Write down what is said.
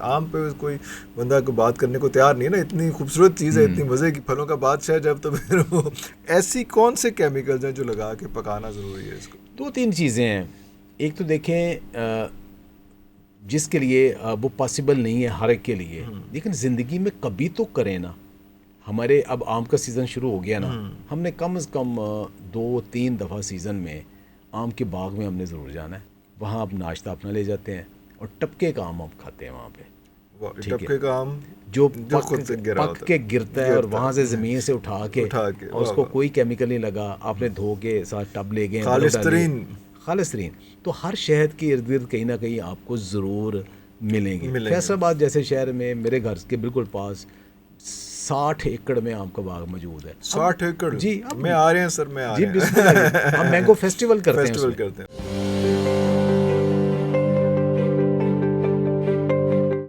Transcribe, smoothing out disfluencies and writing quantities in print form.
आम पे कोई बंदा को बात करने को तैयार नहीं है ना, इतनी खूबसूरत चीज़ है, इतनी मज़े की फलों का बादशाह जब, तो फिर वो ऐसी कौन से केमिकल्स हैं जो लगा के पकाना ज़रूरी है इसको? 2-3 चीज़ें हैं। एक तो देखें, जिसके लिए वो पॉसिबल नहीं है हर एक के लिए, लेकिन ज़िंदगी में कभी तो करें ना। हमारे अब आम का सीज़न शुरू हो गया ना, हमने कम से कम 2-3 दफ़ा सीज़न में आम के बाग में हमने ज़रूर जाना है। वहाँ आप नाश्ता अपना ले जाते हैं और टपके का आम हम खाते हैं वहाँ पे। टपके का आम जो खुद से पक के गिरता है और वहाँ से ज़मीन से उठा के और उसको कोई केमिकल नहीं लगा, आपने धो के साथ टब ले गए, खालिस्तरीन। तो हर शहद के इर्द गिर्द कहीं ना कहीं आपको ज़रूर मिलेंगे। फैसलाबाद जैसे शहर में मेरे घर के बिल्कुल पास 60 एकड़ में आम का बाग मौजूद है। 60 एकड़? जी, मैं आ रहे हैं सर, मैं आ जी, रहे हैं। हम मैंगो फेस्टिवल करते हैं।